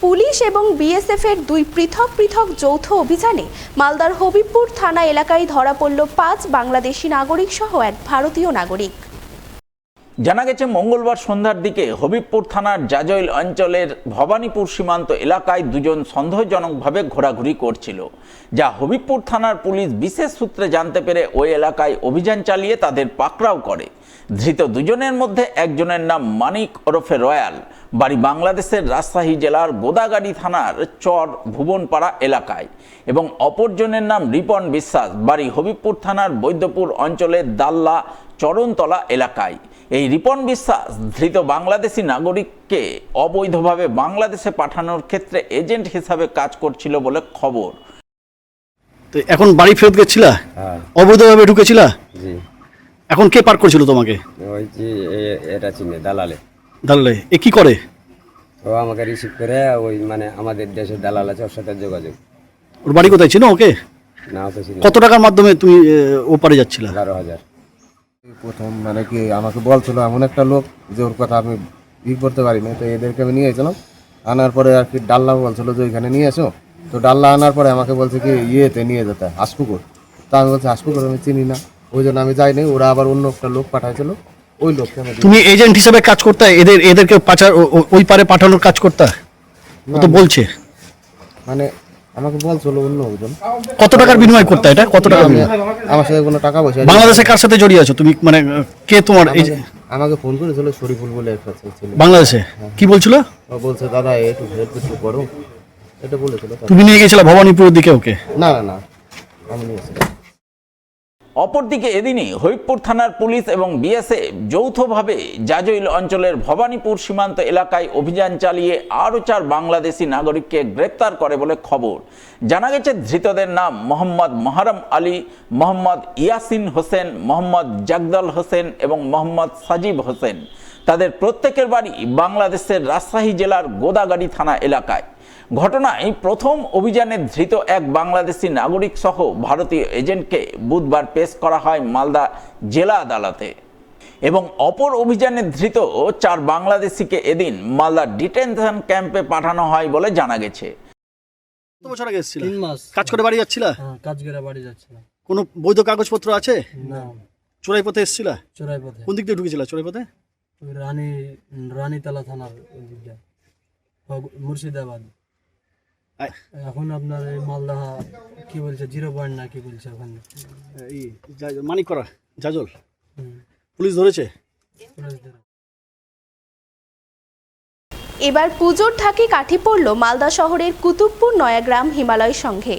Police এবং BSF এর দুই পৃথক পৃথক যৌথ অভিযানে মালদার হবিবপুর থানা এলাকায় ধরা পড়ল ৫ বাংলাদেশি নাগরিক সহ এক ভারতীয় নাগরিক। জানা গেছে মঙ্গলবার সন্ধ্যার দিকে হবিবপুর থানার জাজইল অঞ্চলের ভবানীপুর সীমান্ত এলাকায় দুজন সন্দেহজনকভাবে ঘোরাঘুরি করছিল, যা হবিবপুর থানার পুলিশ বিশেষ সূত্রে জানতে পেরে ওই এলাকায় অভিযান চালিয়ে তাদের পাকড়াও করে। ধৃত দুজনের মধ্যে একজনের নাম মানিক ওরফে রয়্যাল, বাড়ি বাংলাদেশের রাজশাহী জেলার গোদাগাড়ি থানার চর ভুবনপাড়া এলাকায়, এবং অপরজনের নাম রিপন বিশ্বাস, বাড়ি হবিবপুর থানার বৈদ্যপুর অঞ্চলের দাল্লা চরণতলা এলাকায়। এই রিপন বিশ্বাস ধৃত বাংলাদেশি নাগরিককে অবৈধভাবে বাংলাদেশে পাঠানোর ক্ষেত্রে এজেন্ট হিসাবে কাজ করছিল বলে খবর। তো এখন বাড়ি ফেরত গেছিলা? অবৈধভাবে ঢুকেছিলা? জি। এখন কে পার করেছিল তোমাকে? ওই যে এটা চিনে দালালে। দালালে এ কি করে? ও আমাকে রিসিভ করে ওই মানে আমাদের দেশের দালাল আছে, ওর সাথে যোগাযোগ। ওর বাড়ি কোথায় ছিল ওকে? না ওকে চিনি। কত টাকার মাধ্যমে তুমি ওপারে যাচ্ছিলা? 11,000। প্রথম মানে কি আমাকে বলছিল এমন একটা লোক যে ওর কথা আমি করতে পারি না, তো এদেরকে আমি নিয়ে এসেছিলাম। আনার পরে আর কি ডাল্লা বলছিল যে ওইখানে নিয়ে এসো, তো ডাল্লা আনার পরে আমাকে বলছে কি ইয়েতে নিয়ে যেতে হাসপুকুর। তা আমি বলছি হাসপুকুর আমি চিনি না, ওই জন্য আমি যাইনি। ওরা আবার অন্য একটা লোক পাঠাইছিল, ওই লোককে তুমি এজেন্ট হিসেবে কাজ করতে এদেরকে পাচার ওই পারে পাঠানোর কাজ করতে তো বলছে, মানে আমাকে বলছিল অন্য একজন। কত টাকার বিনিময় করতে? এটা কত টাকা? আমার সাথে কোনো টাকা পয়সা। বাংলাদেশে কার সাথে জড়িয়ে আছো তুমি? মানে কে তোমার? আমাকে ফোন করেছিল শরীফুল বলে একটা ছিল বাংলাদেশে। কি বলছিল? ও বলছে দাদা একটু হেল্প একটু করো, এটা বলেছিল। তুমি নিয়ে গেছিলা ভবানীপুরের দিকে ওকে? না না না, আমি নিয়েছিলাম। অপরদিকে এদিনই হবিবপুর থানার পুলিশ এবং বিএসএফ যৌথভাবে জাজইল অঞ্চলের ভবানীপুর সীমান্ত এলাকায় অভিযান চালিয়ে আরও 4 বাংলাদেশি নাগরিককে গ্রেপ্তার করে বলে খবর। জানা গেছে ধৃতদের নাম মোহাম্মদ মহরম আলী, মোহাম্মদ ইয়াসিন হোসেন, মোহাম্মদ জাগদাল হোসেন এবং মোহাম্মদ সাজিব হোসেন। তাদের প্রত্যেকের বাড়ি বাংলাদেশের রাজশাহী জেলার গোদাগাড়ি থানা এলাকায়। ঘটনায় প্রথম অভিযানে ধৃত এক বাংলাদেশি নাগরিক সহ ভারতীয় এজেন্টকে বুধবার পেশ করা হয় মালদা জেলা আদালতে, এবং অপর অভিযানে ধৃত 4 বাংলাদেশিকে এদিন মালদা ডিটেনশন ক্যাম্পে পাঠানো হয় বলে জানা গেছে। কত বছর আগে এসেছিলা? 3 মাস। কাজ করে বাড়ি যাচ্ছিলা? হ্যাঁ, কাজ করে বাড়ি যাচ্ছিলাম। কোনো বৈধ কাগজপত্র আছে? না, চোরাই পথে এসেছিলা? চোরাই পথে। কোন দিক দিয়ে ঢুকেছিলা চোরাই পথে? ওই রানীতলা থানার ওই দিকটা, মুর্শিদাবাদ। এখন আপনার এই মালদা কি বলছে 0 পয়েন্ট না কি বলছে ওখানে মানিক করা জাজল। হুম, পুলিশ ধরেছে? পুলিশ ধরে। এবার পুজোর ঢাকি কাঠি পড়ল মালদা শহরের কুতুবপুর নয়াগ্রাম হিমালয় সংঘে।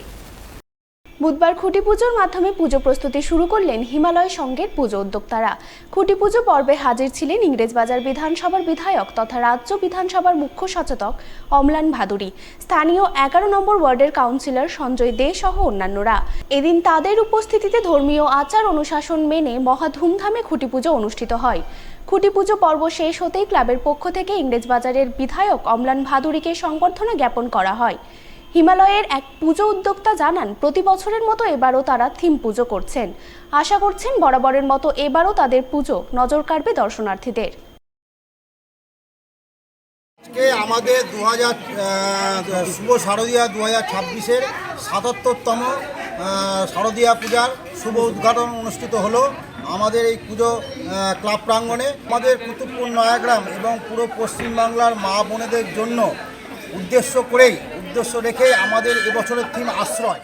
বুধবার খুঁটি পুজোর মাধ্যমে পুজো প্রস্তুতি শুরু করলেন হিমালয় সংঘের পুজো উদ্যোক্তারা। খুঁটি পুজো পর্বে হাজির ছিলেন ইংরেজবাজার বিধানসভার বিধায়ক তথা রাজ্য বিধানসভার মুখ্য সচেতক অম্লান ভাদুরী, স্থানীয় 11 নম্বর ওয়ার্ডের কাউন্সিলর সঞ্জয় দে সহ অন্যান্যরা। এদিন তাদের উপস্থিতিতে ধর্মীয় আচার অনুশাসন মেনে মহা ধুমধামে খুঁটি পুজো অনুষ্ঠিত হয়। খুঁটি পুজো পর্ব শেষ হতেই ক্লাবের পক্ষ থেকে ইংরেজবাজারের বিধায়ক অম্লান ভাদুরীকে সংবর্ধনা জ্ঞাপন করা হয়। হিমালয়ের এক পুজো উদ্যোক্তা জানান, প্রতি বছরের মতো এবারও তারা থিম পুজো করছেন। আশা করছেন বরাবরের মতো এবারও তাদের পুজো নজর কাড়বে দর্শনার্থীদের। আমাদের শুভ শারদীয়া 2026-এর 77তম শারদীয়া পূজার শুভ উদ্ঘাটন অনুষ্ঠিত হলো আমাদের এই পুজো ক্লাব প্রাঙ্গণে। আমাদের কুতুবপুর নয়াগ্রাম এবং পুরো পশ্চিমবাংলার মা বোনেদের জন্য উদ্দেশ্য রেখে আমাদের এবছরের থিম আশ্রয়।